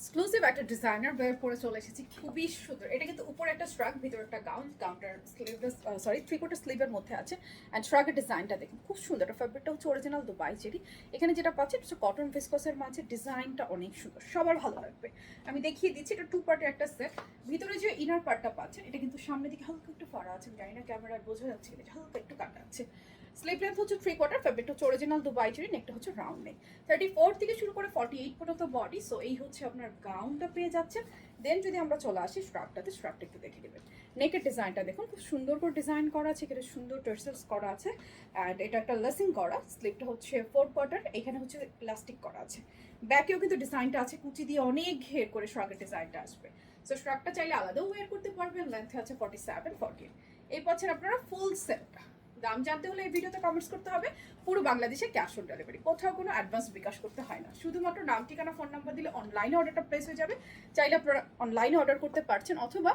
Exclusive একটা designer বের করে চলে এসেছি, খুবই সুন্দর। এটা কিন্তু উপরে একটা স্ট্রাক, ভিতরে একটা গাউন, গাউনটার স্লিভলেস সরি 3/4 স্লিভের মধ্যে আছে। অ্যান্ড স্ট্রাকের ডিজাইনটা দেখুন খুব সুন্দর। এটা ফ্যাব্রিকটা হচ্ছে অরিজিনাল দুবাই চেরি। এখানে যেটা পাচ্ছি এটা হচ্ছে কটন ভিসকসের মাঝে, ডিজাইনটা অনেক সুন্দর, সবার ভালো লাগবে। আমি দেখিয়ে দিচ্ছি, এটা 2 পার্টের একটা সেট। ভিতরে যে ইনার পার্টটা পাচ্ছেন এটা কিন্তু সামনের দিকে হালকা একটু ফাড়া আছে, জানি না ক্যামেরায় বোঝা যাচ্ছে এটা হালকা একটু কাটা আছে। স্লিভ লেন্থ হচ্ছে 3/4, ফ্যাব্রিকটা হচ্ছে অরিজিনাল দুবাই চেরি, নেকটা হচ্ছে রাউন্ড নেক। 34 থেকে শুরু করে 48 পর্যন্ত বডি। সো এই হচ্ছে আপনার গাউনটা পেয়ে যাচ্ছেন। দেন যদি আমরা চলে আসি স্ট্রাপটাতে, স্ট্রাপটা একটু দেখে দেবেন। নেকের ডিজাইনটা দেখুন খুব সুন্দর করে ডিজাইন করা আছে, এখানে সুন্দর টার্সেলস করা আছে। অ্যান্ড এটা একটা লেসিং করা, স্লিভটা হচ্ছে 4/4, এখানে হচ্ছে ইলাস্টিক করা আছে। ব্যাকেও কিন্তু ডিজাইনটা আছে, কুচি দিয়ে অনেক ঘের করে স্ট্রাকের ডিজাইনটা আসবে। সো স্ট্রাকটা চাইলে আলাদাও ওয়্যার করতে পারবেন। লেন্থে আছে 47, 48। এই পাচ্ছেন আপনারা ফুল সেটটা। দাম জানতে হলে এই ভিডিওতে কমেন্টস করতে হবে। পুরো বাংলাদেশে ক্যাশ অন ডেলিভারি, কোথাও কোনো অ্যাডভান্স বিকাশ করতে হয় না। শুধুমাত্র নাম, ঠিকানা, ফোন নাম্বার দিলে অনলাইনে অর্ডারটা প্লেস হয়ে যাবে। চাইলে আপনারা অনলাইনে অর্ডার করতে পারছেন, অথবা